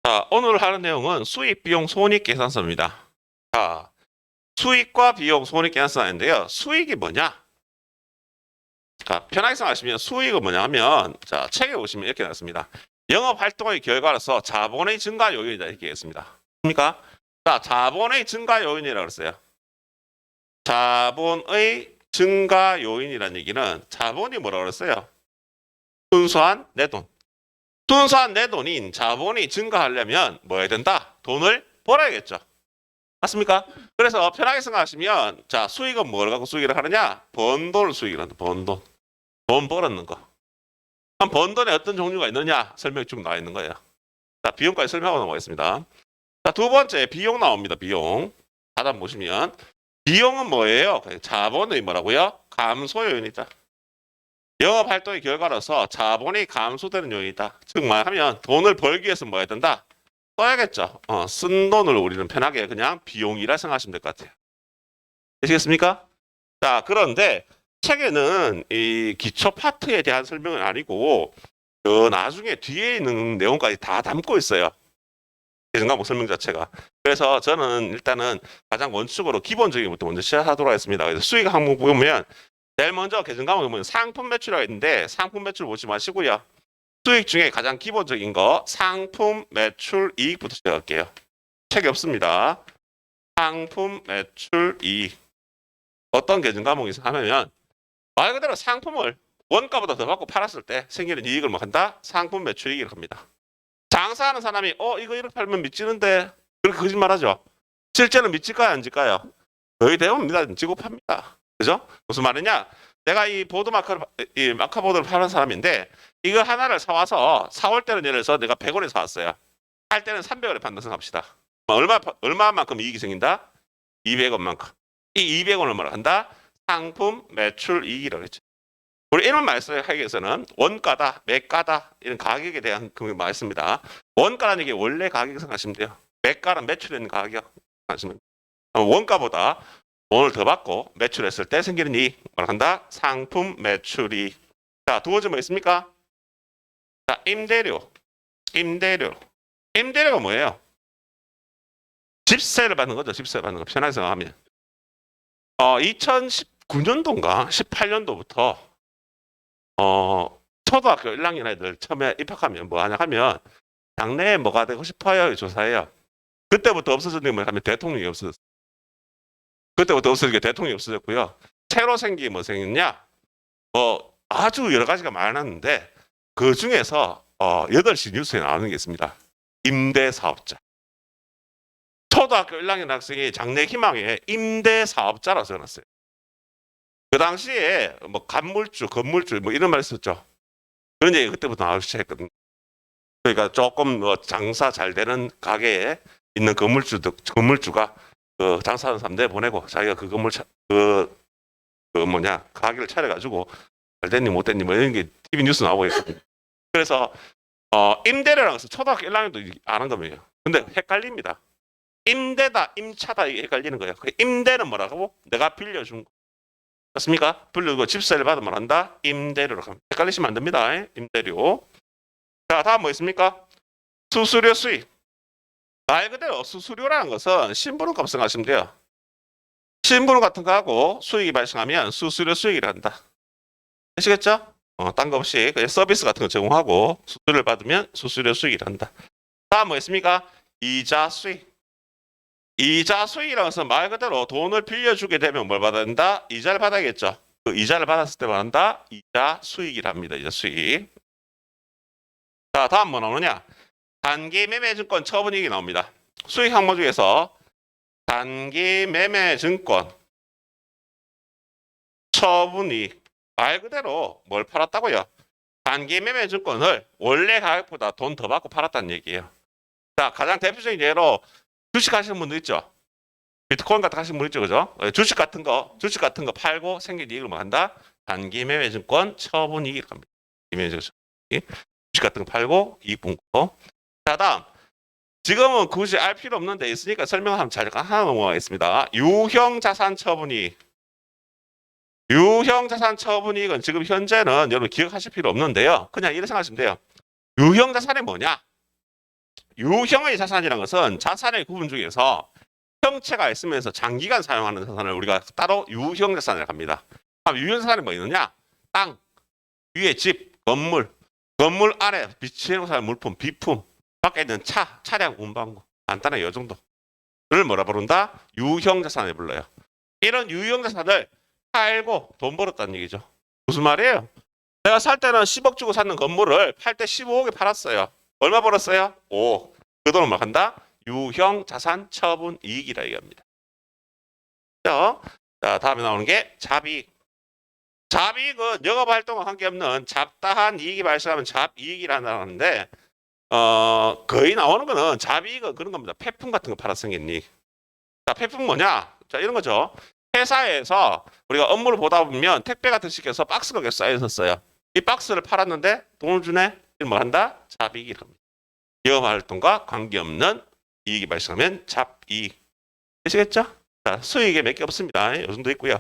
자, 오늘 하는 내용은 수익, 비용, 손익 계산서입니다. 자, 수익과 비용, 손익 계산서인데요. 수익이 뭐냐? 자, 편하게 생각하시면 수익은 뭐냐 하면, 자, 책에 보시면 이렇게 나왔습니다. 영업 활동의 결과로서 자본의 증가 요인이다. 이렇게 했습니다. 그러니까, 자, 자본의 증가 요인이라고 그랬어요. 자본의 증가 요인이라는 얘기는 자본이 뭐라고 그랬어요? 순수한 내 돈. 순수한 내 돈인 자본이 증가하려면 뭐 해야 된다? 돈을 벌어야겠죠. 맞습니까? 그래서 편하게 생각하시면 자 수익은 뭘 갖고 수익을 하느냐? 번 돈을 수익을 한다. 번 돈. 돈 벌었는 거. 그럼 번 돈에 어떤 종류가 있느냐? 설명이 쭉 나와 있는 거예요. 자 비용까지 설명하고 넘어가겠습니다. 자 두 번째 비용 나옵니다. 비용. 하단 보시면 비용은 뭐예요? 자본의 뭐라고요? 감소 요인이다. 영업 활동의 결과로서 자본이 감소되는 요인이다. 즉 말하면 돈을 벌기 위해서 뭐 해야 된다? 써야겠죠. 쓴 돈을 우리는 편하게 그냥 비용이라 생각하시면 될 것 같아요. 되시겠습니까? 자, 그런데 책에는 이 기초 파트에 대한 설명은 아니고 그 나중에 뒤에 있는 내용까지 다 담고 있어요. 계정과목 설명 자체가. 그래서 저는 일단은 가장 원칙으로 기본적인 것부터 먼저 시작하도록 하겠습니다. 그래서 수익 항목 보면 제일 먼저 계정과목에 보면 상품 매출이라고 있는데 상품 매출 보지 마시고요. 수익 중에 가장 기본적인 거 상품 매출 이익부터 시작할게요. 책이 없습니다. 상품 매출 이익. 어떤 계정 과목이 하면 말 그대로 상품을 원가보다 더 받고 팔았을 때 생기는 이익을 뭐 한다? 상품 매출 이익을 합니다. 장사하는 사람이 이거 이렇게 팔면 미치는데 그렇게 거짓말하죠. 실제로 미칠까요 안 질까요? 거의 대부분 미치고 팝니다. 그죠? 무슨 말이냐? 내가 이 보드 마커를 이 마커보드를 파는 사람인데 이거 하나를 사와서 사올 때는 예를 들어서 내가 100원에 사왔어요. 할 때는 300원에 판다 생각합시다. 얼마만큼 이익이 생긴다? 200원만큼. 이 200원을 뭐라 한다? 상품 매출 이익이라고 했죠. 우리 이런 말씀을 하기 위해서는 원가다, 매가다 이런 가격에 대한 금액을 말했습니다. 원가라는 게 원래 가격 생각하시면 돼요. 매가는 매출된 가격 하시면 원가보다 돈을 더 받고 매출했을 때 생기는 이익 뭐라 한다? 상품 매출이. 자, 두 번째 뭐 있습니까? 자, 임대료. 임대료가 뭐예요? 집세를 받는 거죠. 집세 받는 거. 편하게 생각하면. 2019년도인가 18년도부터 초등학교 1학년 애들 처음에 입학하면 뭐 하냐 하면 장래에 뭐가 되고 싶어요? 조사해요. 그때부터 없어졌는 게 뭐냐면 대통령이 없어졌어요. 그때부터 없어지게 대통령이 없어졌고요. 새로 생긴 뭐 생겼냐? 뭐 아주 여러 가지가 많았는데 그 중에서 8시 뉴스에 나오는 게 있습니다. 임대사업자. 초등학교 1학년 학생이 장래 희망에 임대사업자라고 적어놨어요. 그 당시에 뭐 건물주 뭐 이런 말 썼죠. 그런 얘기 그때부터 나오기 시작했거든요. 그러니까 조금 뭐 장사 잘 되는 가게에 있는 건물주가 그 장사하는 사람들 보내고 자기가 그 건물 가게를 차려가지고 잘 됐니 못 됐니 뭐 이런 게 TV 뉴스 나오고 있거든요. 그래서 임대료라는 것은 초등학교 1학년도 아는 겁니다. 근데 헷갈립니다. 임대다, 임차다 이게 헷갈리는 거예요. 그 임대는 뭐라고? 내가 빌려준 거. 맞습니까? 빌려주고 집세를 받으면 한다? 임대료라고 합니다. 헷갈리시면 안 됩니다. 임대료. 자, 다음 뭐 있습니까? 수수료 수익. 말 그대로 수수료라는 것은 심부름값 생각하시면 돼요. 심부름 같은 거 하고 수익이 발생하면 수수료 수익이라 한다. 아시겠죠? 딴 거 없이 그냥 서비스 같은 거 제공하고 수수료를 받으면 수수료 수익이라 한다. 다음 뭐 있습니까? 이자 수익. 이자 수익이라는 것은 말 그대로 돈을 빌려주게 되면 뭘 받아야 된다? 이자를 받아야겠죠. 그 이자를 받았을 때 말한다? 이자 수익이랍니다. 이자 수익. 자, 다음 뭐 나오느냐? 단기 매매 증권 처분 이익이 나옵니다. 수익 항목 중에서 단기 매매 증권 처분 이익. 말 그대로 뭘 팔았다고요? 단기 매매 증권을 원래 가격보다 돈 더 받고 팔았다는 얘기예요. 자, 가장 대표적인 예로 주식 하시는 분들 있죠? 비트코인 같은 거 하시는 분 있죠? 그죠? 주식 같은 거 팔고 생긴 이익을 뭐 한다? 단기 매매 증권 처분 이익을 합니다. 주식 같은 거 팔고 이익 본 거. 자, 다음. 지금은 굳이 알 필요 없는데 있으니까 설명하면 잠깐 하나 넘어가겠습니다. 유형 자산 처분이익. 유형 자산 처분이익은 지금 현재는 여러분 기억하실 필요 없는데요. 그냥 이렇게 생각하시면 돼요. 유형 자산이 뭐냐? 유형의 자산이라는 것은 자산의 구분 중에서 형체가 있으면서 장기간 사용하는 자산을 우리가 따로 유형 자산이라고 합니다. 그럼 유형 자산이 뭐 있느냐? 땅, 위에 집, 건물, 건물 안에 비치해놓은 사람 물품, 비품, 밖에 있는 차, 차량, 운반구. 간단하게 이 정도. 를 뭐라 부른다? 유형 자산을 불러요. 이런 유형 자산을 팔고 돈 벌었다는 얘기죠. 무슨 말이에요? 내가 살 때는 10억 주고 샀는 건물을 팔 때 15억에 팔았어요. 얼마 벌었어요? 5억. 그 돈을 뭐 한다? 유형 자산 처분 이익이라 얘기합니다. 자, 다음에 나오는 게 잡이익. 잡이익은 영업활동과 관계없는 잡다한 이익이 발생하면 잡이익이라는 하는데 거의 나오는 거는 잡이익은 그런 겁니다. 폐품 같은 거 팔아 생겼니? 자, 폐품 뭐냐? 자, 이런 거죠. 회사에서 우리가 업무를 보다 보면 택배 같은 식에서 박스가 계속 쌓여 있었어요. 이 박스를 팔았는데 돈을 주네? 이걸 뭐 한다? 잡이익이라고 합니다. 영업활동과 관계없는 이익이 발생하면 잡이익. 되시겠죠? 자, 수익에 몇 개 없습니다. 이 정도 있고요.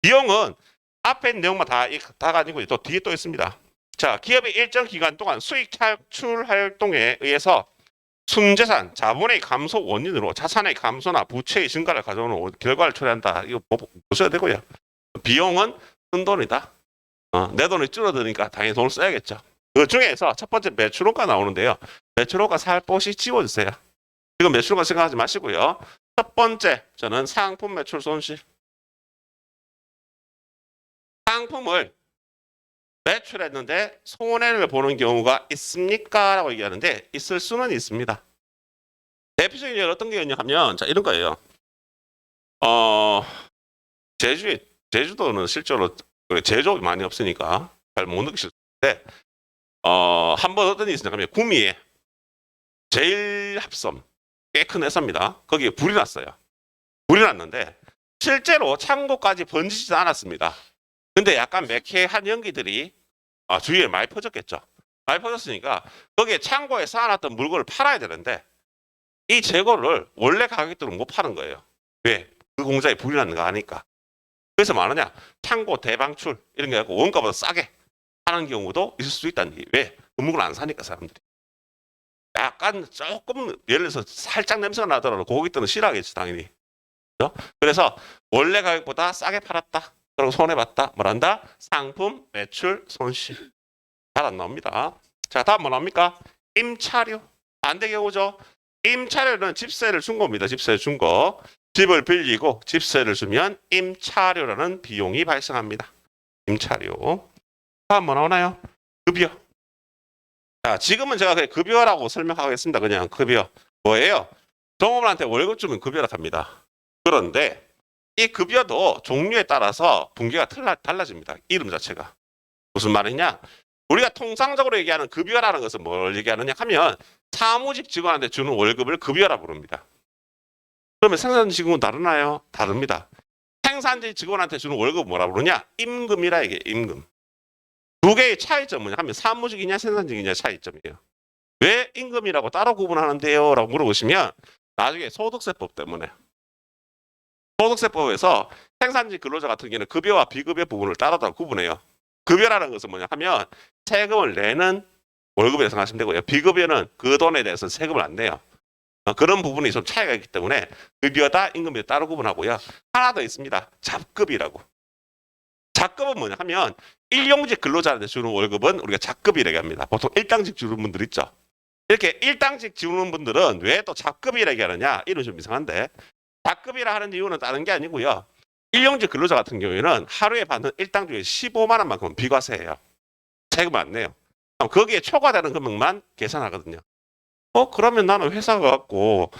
비용은 앞에 있는 내용만 다가 아니고 또 뒤에 또 있습니다. 자, 기업이 일정 기간 동안 수익 창출 활동에 의해서 순자산, 자본의 감소 원인으로 자산의 감소나 부채의 증가를 가져오는 결과를 초래한다. 이거 보셔야 되고요. 비용은 쓴 돈이다. 내 돈이 줄어드니까 당연히 돈을 써야겠죠. 그 중에서 첫 번째 매출원가 나오는데요. 매출원가 살포시 지워주세요. 지금 매출원가 생각하지 마시고요. 첫 번째 저는 상품 매출 손실. 상품을 매출했는데 손해를 보는 경우가 있습니까? 라고 얘기하는데 있을 수는 있습니다. 대표적인 예는 어떤 게 있냐 하면 자 이런 거예요. 제주도는 실제로 제조업이 많이 없으니까 잘 못 느끼실 텐데 한번 어떤 일이 있었냐 하면 구미에 제일합섬 꽤 큰 회사입니다. 거기에 불이 났어요. 불이 났는데 실제로 창고까지 번지지도 않았습니다. 근데 약간 매캐한 연기들이 주위에 많이 퍼졌겠죠. 많이 퍼졌으니까 거기에 창고에 쌓아놨던 물건을 팔아야 되는데 이 재고를 원래 가격대로 못 파는 거예요. 왜? 그 공장에 불이 났는 거 아니까. 그래서 뭐 하느냐? 창고 대방출 이런 게 아니고 원가보다 싸게 하는 경우도 있을 수 있다는 게 왜? 그 물건 안 사니까 사람들이. 약간 조금 예를 들어서 살짝 냄새가 나더라도 고객들은 싫어하겠지 당연히. 그렇죠? 그래서 원래 가격보다 싸게 팔았다. 그리고 손해봤다. 뭐란다? 상품 매출 손실. 잘 안 나옵니다. 자, 다음 뭐 나옵니까? 임차료. 반대 경우죠. 임차료는 집세를 준 겁니다. 집세 준 거. 집을 빌리고 집세를 주면 임차료라는 비용이 발생합니다. 임차료. 다음 뭐 나오나요? 급여. 자, 지금은 제가 그냥 급여라고 설명하겠습니다. 그냥 급여. 뭐예요? 종업원한테 월급 주면 급여라고 합니다. 그런데 이 급여도 종류에 따라서 분기가 달라집니다. 이름 자체가. 무슨 말이냐? 우리가 통상적으로 얘기하는 급여라는 것은 뭘 얘기하느냐 하면 사무직 직원한테 주는 월급을 급여라 부릅니다. 그러면 생산직 직원은 다르나요? 다릅니다. 생산직 직원한테 주는 월급은 뭐라 부르냐? 임금이라 이게 임금. 두 개의 차이점은 뭐냐 하면 사무직이냐 생산직이냐 차이점이에요. 왜 임금이라고 따로 구분하는데요? 라고 물어보시면 나중에 소득세법 때문에. 소득세법에서 생산직 근로자 같은 경우는 급여와 비급여 부분을 따로 구분해요. 급여라는 것은 뭐냐 하면 세금을 내는 월급에 생각하시면 되고요. 비급여는 그 돈에 대해서 세금을 안 내요. 그런 부분이 좀 차이가 있기 때문에 급여다 임금이 따로 구분하고요. 하나 더 있습니다. 잡급이라고. 잡급은 뭐냐 하면 일용직 근로자한테 주는 월급은 우리가 잡급이라고 합니다. 보통 일당직 주는 분들 있죠. 이렇게 일당직 주는 분들은 왜 또 잡급이라고 하느냐? 이름 좀 이상한데 잡급이라 하는 이유는 다른 게 아니고요. 일용직 근로자 같은 경우에는 하루에 받는 일당 중에 15만 원만큼은 비과세예요. 세금 안 내요. 거기에 초과되는 금액만 계산하거든요. 그러면 나는 회사가 갖고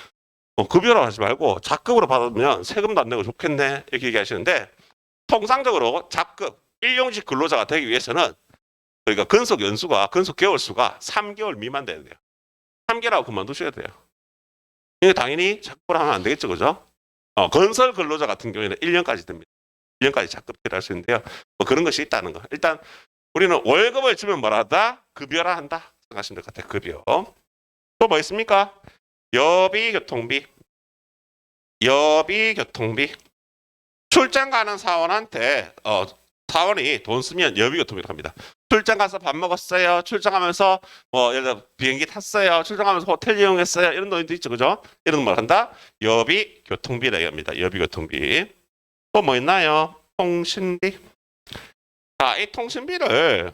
급여로 하지 말고 잡급으로 받으면 세금도 안 내고 좋겠네 이렇게 얘기하시는데 통상적으로 잡급 일용직 근로자가 되기 위해서는 그러니까 근속 연수가 근속 개월 수가 3개월 미만 돼야 돼요. 3개월하고 그만두셔야 돼요. 이게 당연히 잡급으로 하면 안 되겠죠, 그죠? 건설 근로자 같은 경우에는 1년까지 됩니다. 1년까지 잡급비를 할 수 있는데요. 뭐 그런 것이 있다는 거. 일단 우리는 월급을 주면 뭐라 한다? 급여라 한다. 생각하시면 될 것 같아요. 급여. 또 뭐 있습니까? 여비 교통비. 여비 교통비. 출장 가는 사원한테 사원이 돈 쓰면 여비교통이라고 합니다. 출장 가서 밥 먹었어요. 출장하면서 뭐 예를 들어 비행기 탔어요. 출장하면서 호텔 이용했어요. 이런 돈도 있죠, 그죠? 이런 걸 한다. 여비교통비라고 합니다. 여비교통비. 또 뭐 있나요? 통신비. 자, 이 통신비를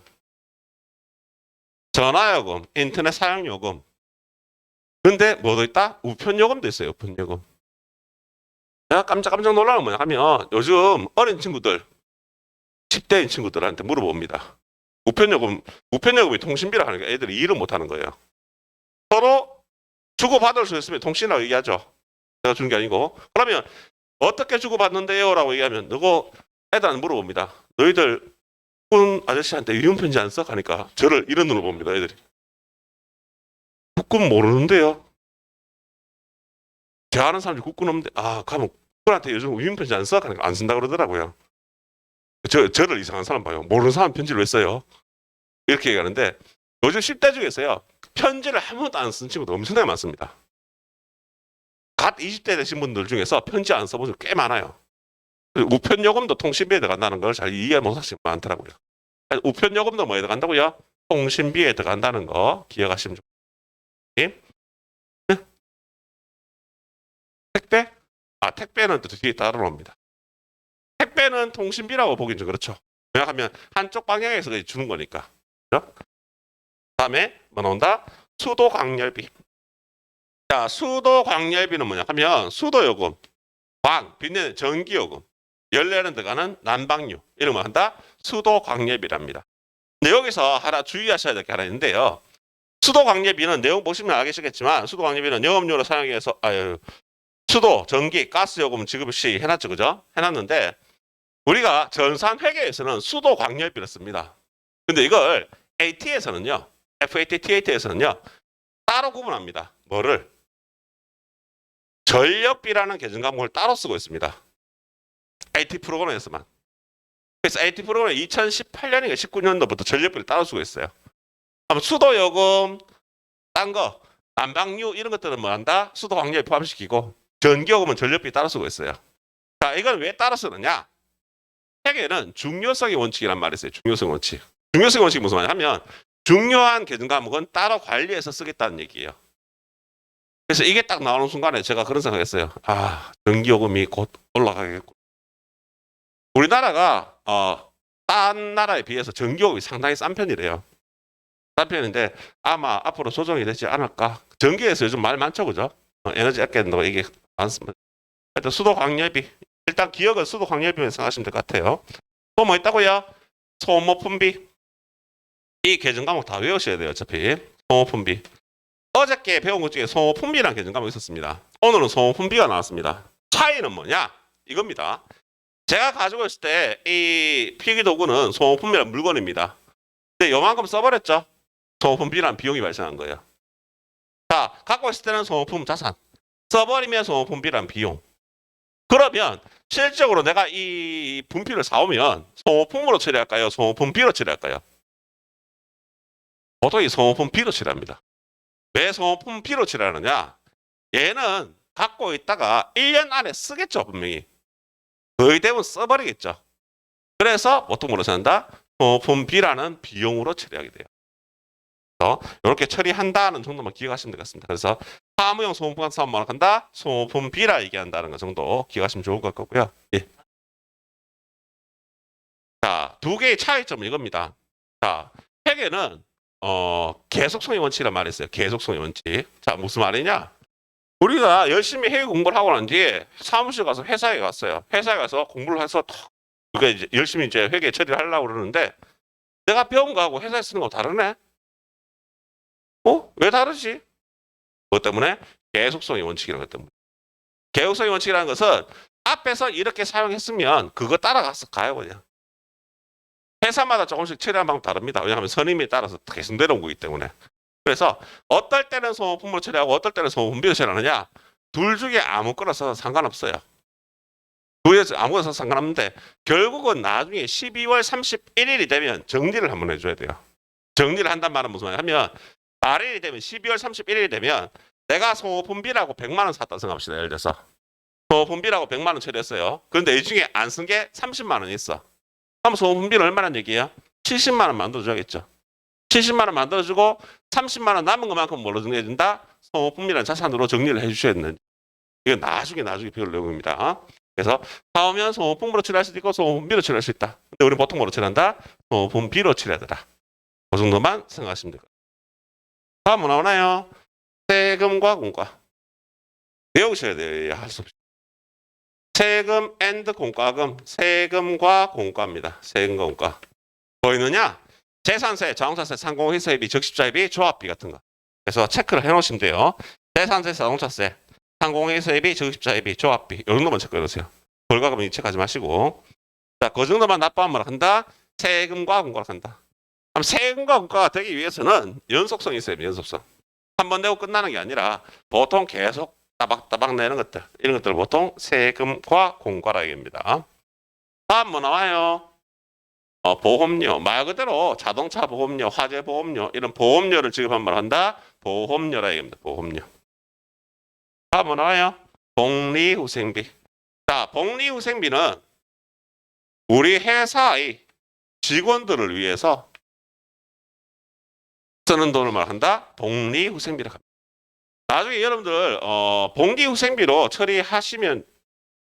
전화요금, 인터넷 사용요금. 근데 뭐도 있다? 우편요금도 있어요. 우편요금. 내가 깜짝 놀라는 뭐냐 하면 요즘 어린 친구들 10대인 친구들한테 물어봅니다. 우편요금이 통신비라 하니까 애들이 이해를 못하는 거예요. 서로 주고받을 수 있으면 통신이라고 얘기하죠. 내가 준 게 아니고. 그러면 어떻게 주고받는데요? 라고 얘기하면 누구 애들한테 물어봅니다. 너희들 국군 아저씨한테 위문편지 안 써? 하니까 저를 이런 눈으로 봅니다. 애들이. 국군 모르는데요. 제가 아는 사람이 국군 없는데 가면 국군한테 요즘 위문편지 안 써? 하니까 안 쓴다 그러더라고요. 저를 이상한 사람 봐요. 모르는 사람 편지를 왜 써요? 이렇게 얘기하는데 요즘 10대 중에서요. 편지를 한 번도 안 쓴 친구도 엄청나게 많습니다. 갓 20대 되신 분들 중에서 편지 안 써본 분 꽤 많아요. 우편요금도 통신비에 들어간다는 걸 잘 이해 못하시는 분 많더라고요. 우편요금도 뭐에 들어간다고요? 통신비에 들어간다는 거 기억하시면 좋겠습니다. 네? 택배? 택배는 또 뒤에 따라옵니다. 택배는 통신비라고 보기는 좀 그렇죠. 왜냐하면 한쪽 방향에서 주는 거니까. 그렇죠? 다음에 뭐 나온다? 수도광열비. 자, 수도광열비는 뭐냐 하면 수도요금, 빛내는 전기요금, 연료는 들어가는 난방료 이런 걸 한다? 수도광열비랍니다. 근데 여기서 하나 주의하셔야 될 게 하나 있는데요. 수도광열비는 내용 보시면 알겠지만 수도광열비는 영업용으로 사용해서 수도, 전기, 가스요금 지급 시 해놨죠, 그죠? 해놨는데 우리가 전산회계에서는 수도광열비를 씁니다. 근데 이걸 AT에서는요, FAT, TAT에서는요 따로 구분합니다. 뭐를? 전력비라는 계정 과목을 따로 쓰고 있습니다. AT 프로그램에서만. 그래서 AT 프로그램은 2018년인가 19년도부터 전력비를 따로 쓰고 있어요. 그럼 수도요금, 딴 거, 난방료 이런 것들은 뭐 한다? 수도광열비 포함시키고 전기요금은 전력비 따로 쓰고 있어요. 자, 이건 왜 따로 쓰느냐? 회계는 중요성의 원칙이란 말이 있어요. 중요성 원칙. 중요성 원칙이 무슨 말이냐 하면 중요한 계정 과목은 따로 관리해서 쓰겠다는 얘기예요. 그래서 이게 딱 나오는 순간에 제가 그런 생각했어요. 전기요금이 곧 올라가겠고. 우리나라가 딴 나라에 비해서 전기요금이 상당히 싼 편이래요. 싼 편인데 아마 앞으로 조정이 되지 않을까. 전기에서 요즘 말 많죠, 그죠? 에너지 아껴낸다고 이게 많습니다. 하여튼 수도광열비. 일단 기억은 수도광열비만 생각하시면 될 것 같아요. 또 뭐 있다고요? 소모품비. 이 계정 과목 다 외우셔야 돼요, 어차피. 소모품비. 어저께 배운 것 중에 소모품비라는 계정 과목이 있었습니다. 오늘은 소모품비가 나왔습니다. 차이는 뭐냐? 이겁니다. 제가 가지고 있을 때 이 필기도구는 소모품비라는 물건입니다. 근데 요만큼 써버렸죠? 소모품비라는 비용이 발생한 거예요. 자, 갖고 있을 때는 소모품 자산. 써버리면 소모품비라는 비용. 그러면 실적으로 내가 이 분필을 사오면 소모품으로 처리할까요? 소모품비로 처리할까요? 보통 이 소모품비로 처리합니다. 왜 소모품비로 처리하느냐? 얘는 갖고 있다가 1년 안에 쓰겠죠, 분명히. 거의 대부분 써버리겠죠. 그래서 보통 뭐로 처리한다? 소모품비라는 비용으로 처리하게 돼요. 그래서 이렇게 처리한다는 정도만 기억하시면 되겠습니다. 그래서 사무용 소모품 사업 뭐라 한다? 소모품비라 얘기한다는 거 정도 기억하시면 좋을 것 같고요. 예. 자, 두 개의 차이점은 이겁니다. 자, 회계는 계속성의 원칙이란 말이 있어요. 계속성의 원칙. 자, 무슨 말이냐? 우리가 열심히 회계 공부를 하고 난 뒤에 사무실 가서 회사에 갔어요. 회사에 가서 공부를 해서 우리가 이제 열심히 이제 회계 처리를 하려고 그러는데 내가 배운 거하고 회사에 쓰는 거 다르네? 왜 다르지? 그것 때문에 계속성의 원칙이라는 것 때문에. 계속성의 원칙이라는 것은 앞에서 이렇게 사용했으면 그거 따라가서 가요, 그냥. 회사마다 조금씩 처리하는 방법 다릅니다. 왜냐하면 선임에 따라서 계속 내려온 거기 때문에. 그래서 어떨 때는 소모품으로 처리하고 어떨 때는 소모품비로 처리하느냐? 둘 중에 아무거나 써도 상관없어요. 둘에서 아무거나 써도 상관없는데 결국은 나중에 12월 31일이 되면 정리를 한번 해줘야 돼요. 정리를 한단 말은 무슨 말이냐 하면 말일이 되면 12월 31일이 되면 내가 소모품비라고 100만 원 샀다 생각합시다. 예를 들어서 소모품비라고 100만 원 처리했어요. 그런데 이 중에 안 쓴 게 30만 원이 있어. 그럼 소모품비는 얼마란 얘기예요? 70만 원 만들어줘야겠죠. 70만 원 만들어주고 30만 원 남은 것만큼 뭘로 정리해준다? 소모품비라는 자산으로 정리를 해주셔야 되는. 이건 나중에 배울 내용입니다. 그래서 사오면 소모품으로 처리할 수도 있고 소모품비로 처리할 수 있다. 근데 우리 보통 뭐로 처리한다? 소모품비로 처리하더라. 그 정도만 생각하시면 될 거예요. 다음 뭐 나오나요? 세금과 공과. 외우셔야 돼요. 할 수 없이. 세금 앤드 공과금, 세금과 공과입니다. 세금과 공과. 보이느냐? 재산세, 자동차세, 상공회사비, 적십자비, 조합비 같은 거. 그래서 체크를 해놓으시면 돼요. 재산세, 자동차세, 상공회사비, 적십자비, 조합비. 이 정도만 체크해놓으세요. 벌과금은 체크하지 마시고. 자, 그 정도만 납부하면 뭐라 한다? 세금과 공과를 한다. 그럼 세금과 공과가 되기 위해서는 연속성이 있어야 돼요. 연속성. 한 번 내고 끝나는 게 아니라 보통 계속 따박따박 내는 것들, 이런 것들을 보통 세금과 공과라 얘기합니다. 다음 뭐 나와요? 보험료. 말 그대로 자동차 보험료, 화재 보험료, 이런 보험료를 지급하면 뭘 한다? 보험료라 얘기합니다. 보험료. 다음 뭐 나와요? 복리후생비. 자, 복리후생비는 우리 회사의 직원들을 위해서 쓰는 돈을 말한다? 복리후생비라고 합니다. 나중에 여러분들 복리후생비로 처리하시면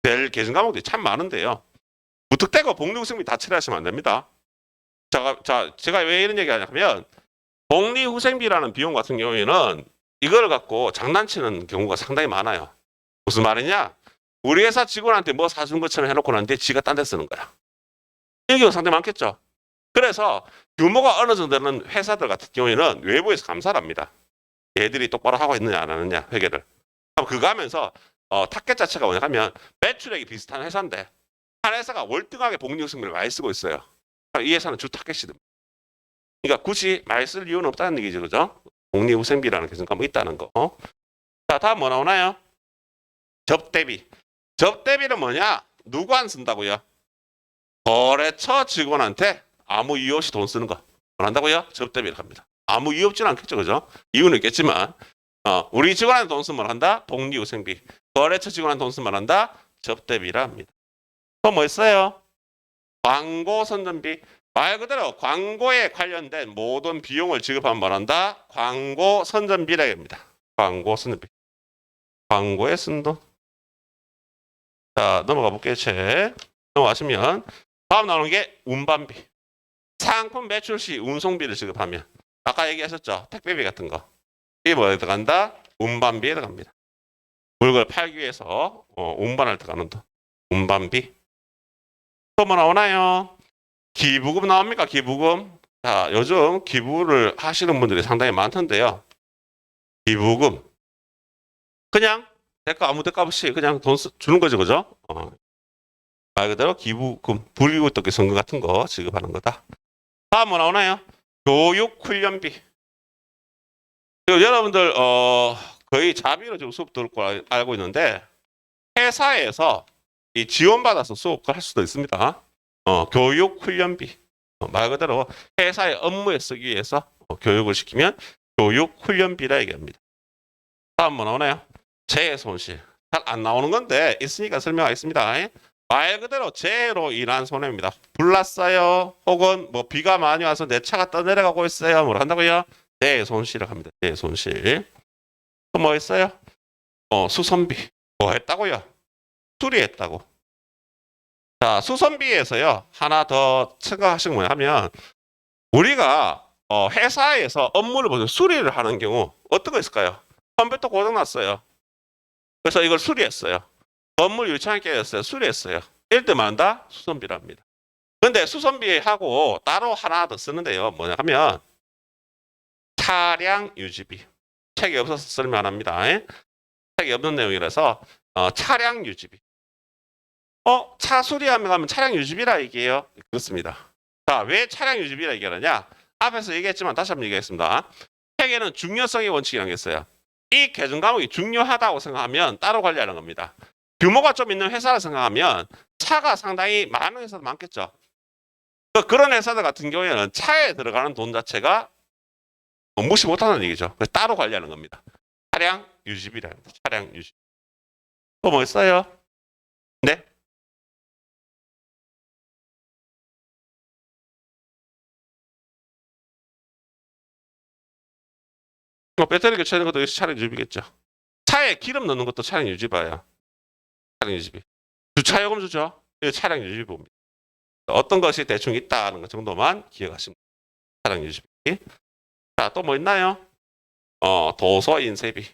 될 계정 과목들이 참 많은데요. 무턱대고 복리후생비 다 처리하시면 안 됩니다. 제가 왜 이런 얘기 하냐면 복리후생비라는 비용 같은 경우에는 이걸 갖고 장난치는 경우가 상당히 많아요. 무슨 말이냐? 우리 회사 직원한테 뭐 사준 것처럼 해놓고 나는데 지가 딴 데 쓰는 거야. 이런 경우 상당히 많겠죠. 그래서 규모가 어느 정도 되는 회사들 같은 경우에는 외부에서 감사를 합니다. 얘들이 똑바로 하고 있느냐 안 하느냐 회계를. 그럼 그거 하면서 타겟 자체가 뭐냐면 매출액이 비슷한 회사인데 한 회사가 월등하게 복리후생비를 많이 쓰고 있어요. 이 회사는 주 타겟이 됩니다. 그러니까 굳이 많이 쓸 이유는 없다는 얘기죠. 그죠? 복리후생비라는 개념이 있다는 거. 자, 다음 뭐 나오나요? 접대비. 접대비는 뭐냐? 누구 안 쓴다고요? 거래처 직원한테 아무 이유 없이 돈 쓰는 거. 뭘 한다고요? 접대비를 합니다. 아무 이유 없지는 않겠죠. 그죠? 이유는 있겠지만 우리 직원한테 돈 쓰면 한다? 복리후생비. 거래처 직원한테 돈 쓰면 한다? 접대비라 합니다. 또 뭐 있어요? 광고 선전비. 말 그대로 광고에 관련된 모든 비용을 지급하면 뭐한다? 광고 선전비라고 합니다. 광고 선전비. 광고에 쓴 돈. 자, 넘어가 볼게요. 넘어가시면 다음 나오는 게 운반비. 상품 매출 시 운송비를 지급하면 아까 얘기하셨죠? 택배비 같은 거. 이게 뭐에 들어간다? 운반비에 들어갑니다. 물건을 팔기 위해서 운반할 때 가는 돈. 운반비. 또 뭐 나오나요? 기부금 나옵니까? 기부금. 자, 요즘 기부를 하시는 분들이 상당히 많던데요. 기부금. 그냥 대가 아무 대가 없이 그냥 돈 주는 거죠. 그죠? 말 그대로 기부금, 불이웃돕기 선거 같은 거 지급하는 거다. 다음 뭐 나오나요? 교육훈련비. 여러분들 거의 자비로 지금 수업 들을 거 알고 있는데 회사에서 이 지원받아서 수업을 할 수도 있습니다. 교육훈련비. 말 그대로 회사의 업무에 쓰기 위해서 교육을 시키면 교육훈련비라 얘기합니다. 다음 뭐 나오나요? 재해 손실. 잘 안 나오는 건데 있으니까 설명하겠습니다. 말 그대로 재해로 인한 손해입니다. 불 났어요. 혹은 뭐 비가 많이 와서 내 차가 떠내려가고 있어요. 뭘 한다고요? 재해 손실을 합니다. 재해 손실. 또 뭐 있어요? 수선비. 뭐 했다고요? 수리했다고. 자, 수선비에서요. 하나 더 생각하시는 거냐 하면 우리가 회사에서 업무를 보면 수리를 하는 경우 어떤 거 있을까요? 컴퓨터 고장났어요. 그래서 이걸 수리했어요. 건물 유창이 깨졌어요. 수리했어요. 이럴 때 만다 수선비랍니다. 근데 수선비하고 따로 하나 더 쓰는데요. 뭐냐 하면 차량 유지비. 책이 없어서 쓰면 안 합니다. 책이 없는 내용이라서 차량 유지비. 차 수리하면 가면 차량 유지비라 얘기해요. 그렇습니다. 자, 왜 차량 유지비라 얘기하느냐? 앞에서 얘기했지만 다시 한번 얘기하겠습니다. 책에는 중요성의 원칙이라는 게 있어요. 이 개정 과목이 중요하다고 생각하면 따로 관리하는 겁니다. 규모가 좀 있는 회사를 생각하면 차가 상당히 많은 회사도 많겠죠. 그런 회사들 같은 경우에는 차에 들어가는 돈 자체가 무시 못하는 얘기죠. 그래서 따로 관리하는 겁니다. 차량 유지비라는 거죠. 차량 유지비. 또 뭐 있어요? 네? 배터리 교체하는 것도 차량 유지비겠죠. 차에 기름 넣는 것도 차량 유지비야. 차량 유지비. 주차요금 주죠. 이거 차량 유지비입니다. 어떤 것이 대충 있다는 것 정도만 기억하시면 됩니다. 차량 유지비. 자, 또 뭐 있나요? 도서 인쇄비.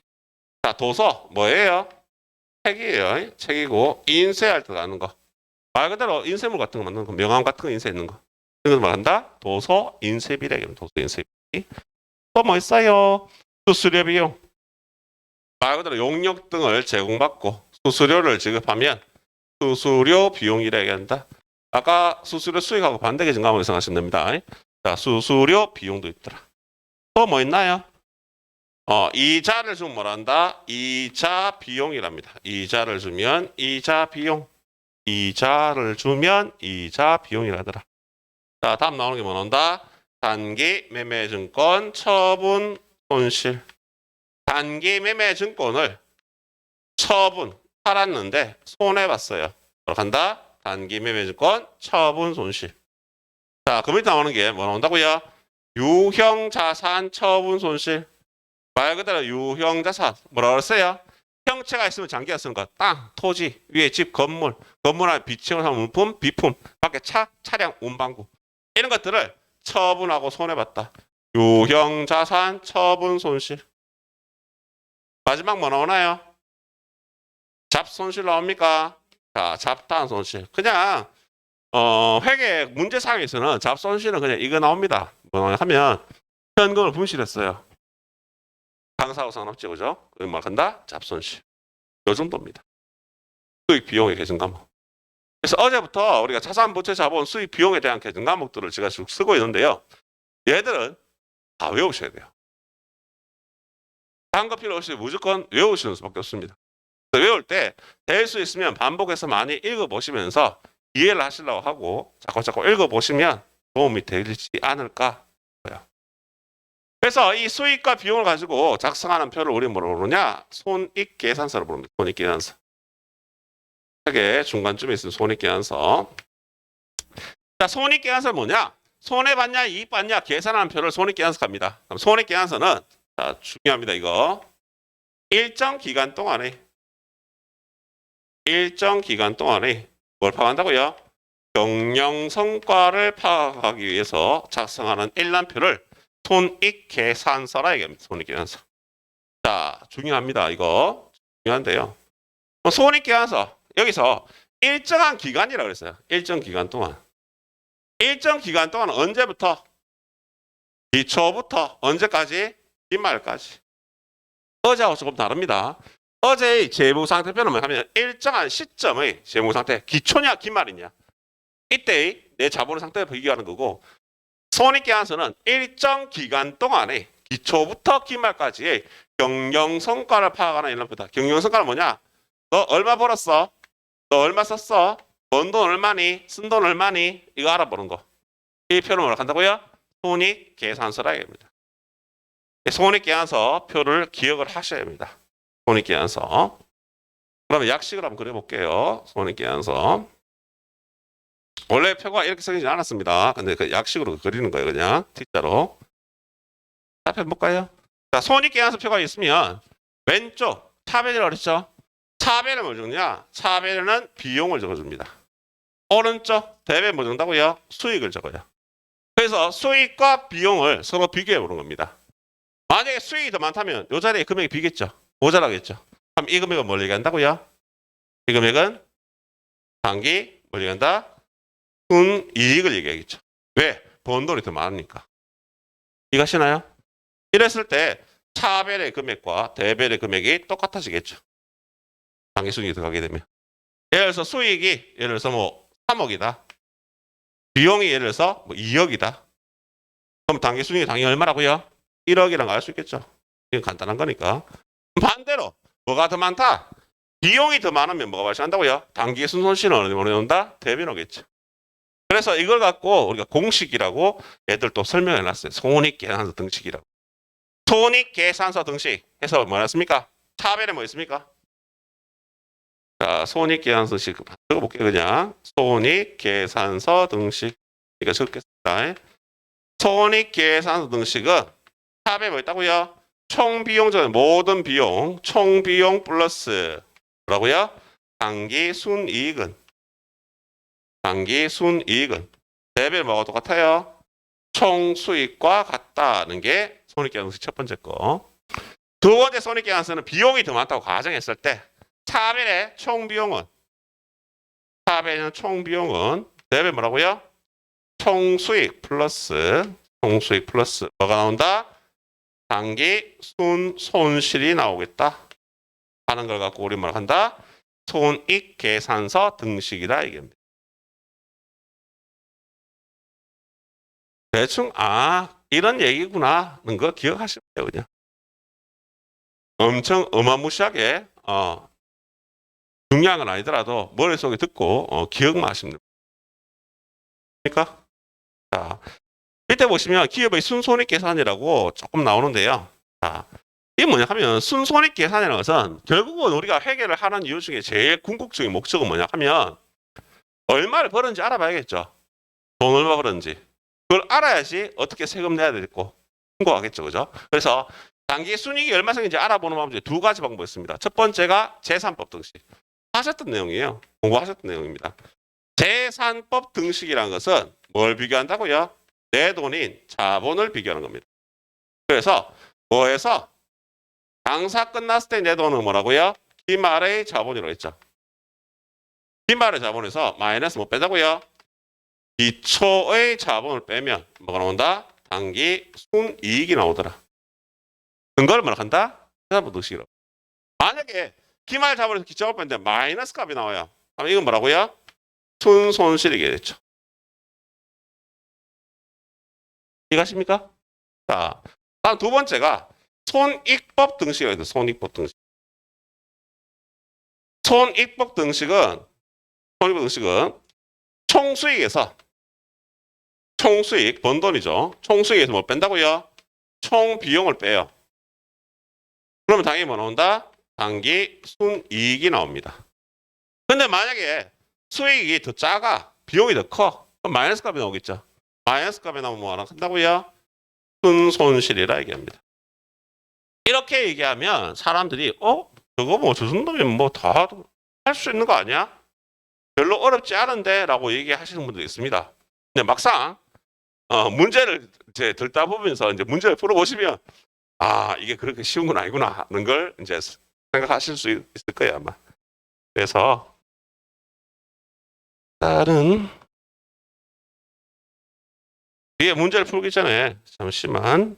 자, 도서 뭐예요? 책이에요. 책이고 인쇄할 때 하는 거. 말 그대로 인쇄물 같은 거 만드는 거, 명함 같은 거 인쇄했는 거. 이걸 말한다. 도서 인쇄비라 얘기합니다. 도서 인쇄비. 또 뭐 있어요? 수수료 비용. 말 그대로 용역 등을 제공받고 수수료를 지급하면 수수료 비용이라 얘기한다. 아까 수수료 수익하고 반대게 증가하면 생각하시면 됩니다. 자, 수수료 비용도 있더라. 또 뭐 있나요? 이자를 주면 뭐란다? 이자 비용이랍니다. 이자를 주면 이자 비용. 이자를 주면 이자 비용이라더라. 자, 다음 나오는 게 뭐 나온다? 단기 매매 증권 처분 손실. 단기 매매 증권을 처분 팔았는데 손해 봤어요. 간다. 단기 매매 증권 처분 손실. 자, 그 밑에 나오는 게 뭐 나온다고요? 유형 자산 처분 손실. 말 그대로 유형 자산. 뭐라 그랬어요? 형체가 있으면 장기가 쓰는 거. 땅, 토지, 위에 집, 건물, 건물 안에 비치형 물품, 비품, 밖에 차, 차량, 운반구. 이런 것들을 처분하고 손해봤다. 유형 자산 처분 손실. 마지막 뭐 나오나요? 잡손실 나옵니까? 자, 잡다한 손실. 그냥 회계 문제상에서는 잡손실은 그냥 이거 나옵니다. 뭐 하면 현금을 분실했어요. 당사하고 상관없지, 그죠? 그걸 말한다? 잡손실. 요 정도입니다. 수익 비용의 계정 과목. 그래서 어제부터 우리가 자산부채 자본 수익 비용에 대한 계정 과목들을 제가 쭉 쓰고 있는데요. 얘들은 다 외우셔야 돼요. 다른 거 필요 없이 무조건 외우시는 수밖에 없습니다. 외울 때 될 수 있으면 반복해서 많이 읽어보시면서 이해를 하시려고 하고 자꾸 읽어보시면 도움이 되지 않을까. 그래서 이 수익과 비용을 가지고 작성하는 표를 우리 뭐라고 그러냐? 손익계산서로 부릅니다. 손익계산서. 책의 중간쯤에 있으면 손익계산서. 자, 손익계산서는 뭐냐? 손해봤냐, 이익봤냐 계산하는 표를 손익계산서입니다. 그럼 손익계산서는 자, 중요합니다. 이거 일정 기간 동안에 뭘 파악한다고요? 경영 성과를 파악하기 위해서 작성하는 일람표를 손익계산서라 얘기합니다. 손익계산서. 자, 중요합니다. 이거 중요한데요. 손익계산서 여기서 일정한 기간이라고 그랬어요. 일정 기간 동안. 일정 기간 동안 언제부터? 기초부터 언제까지? 기말까지. 어제하고 조금 다릅니다. 어제의 재무상태표는 뭐냐면 일정한 시점의 재무상태, 기초냐 기말이냐. 이때의 내 자본의 상태를 비교하는 거고 손익계산서는 일정 기간 동안의 기초부터 기말까지의 경영성과를 파악하는 일람표다. 경영성과는 뭐냐? 너 얼마 벌었어? 너 얼마 썼어? 번 돈 얼마니? 쓴 돈 얼마니? 이거 알아보는 거. 이 표를 뭐라고 한다고요? 손익계산서라 얘기합니다. 손익계산서 표를 기억을 하셔야 합니다. 손익계산서. 그러면 약식을 한번 그려볼게요. 손익계산서. 원래 표가 이렇게 생기지 않았습니다. 근데 그 약식으로 그리는 거예요. 그냥 T자로. 자, 펴볼까요? 자, 손익계산서 표가 있으면 왼쪽 차변이라고 그랬죠? 차변에 뭐 적느냐? 차변에는 비용을 적어줍니다. 오른쪽 대변에 뭐 적는다고요? 수익을 적어요. 그래서 수익과 비용을 서로 비교해 보는 겁니다. 만약에 수익이 더 많다면 이 자리에 금액이 비겠죠. 모자라겠죠. 그럼 이 금액은 뭘 얘기한다고요? 이 금액은 단기 뭘 얘기한다? 순이익을 얘기하겠죠. 왜? 번 돈이 더 많으니까. 이해가시나요? 이랬을 때 차별의 금액과 대별의 금액이 똑같아지겠죠. 단기 순이익이 들어가게 되면. 예를 들어서 수익이 예를 들어서 뭐 3억이다. 비용이 예를 들어서 뭐 2억이다. 그럼 단기 순이익이 당연히 얼마라고요? 1억이라는 거 알 수 있겠죠. 이건 간단한 거니까. 반대로 뭐가 더 많다? 비용이 더 많으면 뭐가 발생한다고요? 단기 순손실은 어느 정도 온다? 대변 오겠죠. 그래서 이걸 갖고 우리가 공식이라고 애들 또 설명해 놨어요. 손익계산서 등식이라고. 손익계산서 등식 해서 뭐였습니까? 차별에 뭐 있습니까? 자, 손익계산서 등식 적어볼게요. 그냥 손익계산서 등식 이거 적겠습니다. 손익계산서 등식은 차별에 뭐 있다고요? 총 비용 전 모든 비용, 총 비용 플러스 뭐라고요? 당기 순이익은 대별 뭐가 똑같아요? 총 수익과 같다는 게 손익계산서 첫 번째 거. 두 번째 손익계산서는 비용이 더 많다고 가정했을 때 차별의 총 비용은 대별 뭐라고요? 총 수익 플러스 뭐가 나온다? 당기 손실이 나오겠다 하는 걸 갖고 우리 뭐라 한다? 손익계산서 등식이다 이겁니다. 대충 이런 얘기구나 하는 거 기억하시면 돼요. 그냥 엄청 어마무시하게 중요한 건 아니더라도 머릿속에 듣고 기억만 하시면 됩니까? 자, 밑에 보시면 기업의 순손익계산이라고 조금 나오는데요. 자, 이게 뭐냐 하면 순손익계산이라는 것은 결국은 우리가 회계를 하는 이유 중에 제일 궁극적인 목적은 뭐냐 하면 얼마를 벌었는지 알아봐야겠죠. 돈 얼마 벌었는지. 그걸 알아야지 어떻게 세금 내야 되고 신고하겠죠. 그죠? 그래서 단기 순이익이 얼마 생긴지 알아보는 방법이 두 가지 방법이 있습니다. 첫 번째가 재산법 등식. 하셨던 내용이에요. 공부하셨던 내용입니다. 재산법 등식이라는 것은 뭘 비교한다고요? 내 돈인 자본을 비교하는 겁니다. 그래서 뭐해서 장사 끝났을 때 내 돈은 뭐라고요? 기말의 자본이라고 했죠. 기말의 자본에서 마이너스 뭐 빼자고요? 기초의 자본을 빼면 뭐가 나온다? 단기 순이익이 나오더라. 근거를 뭐라 한다? 재산법 등식이라고. 만약에 기말 자본에서 기초를 뺐는데 마이너스 값이 나와요. 그럼 이건 뭐라고요? 순손실이게 됐죠. 이해가십니까? 자, 다음 두 번째가 손익법 등식이라고 해서 손익법 등식. 손익법 등식은 총수익에서 총수익 번 돈이죠. 총수익에서 뭐 뺀다고요? 총 비용을 빼요. 그러면 당연히 뭐 나온다? 단기 순이익이 나옵니다. 근데 만약에 수익이 더 작아, 비용이 더 커, 그럼 마이너스 값이 나오겠죠. 마이너스 값이 나오면 뭐 하나 한다고요? 순손실이라 얘기합니다. 이렇게 얘기하면 사람들이 저거 뭐 저 정도면 뭐 다 할 수 있는 거 아니야? 별로 어렵지 않은데 라고 얘기하시는 분들이 있습니다. 근데 막상 문제를 이제 듣다 보면서 이제 문제를 풀어보시면 이게 그렇게 쉬운 건 아니구나 하는 걸 이제 생각하실 수 있을 거예요 아마. 그래서 다른 뒤에 문제를 풀기 전에 잠시만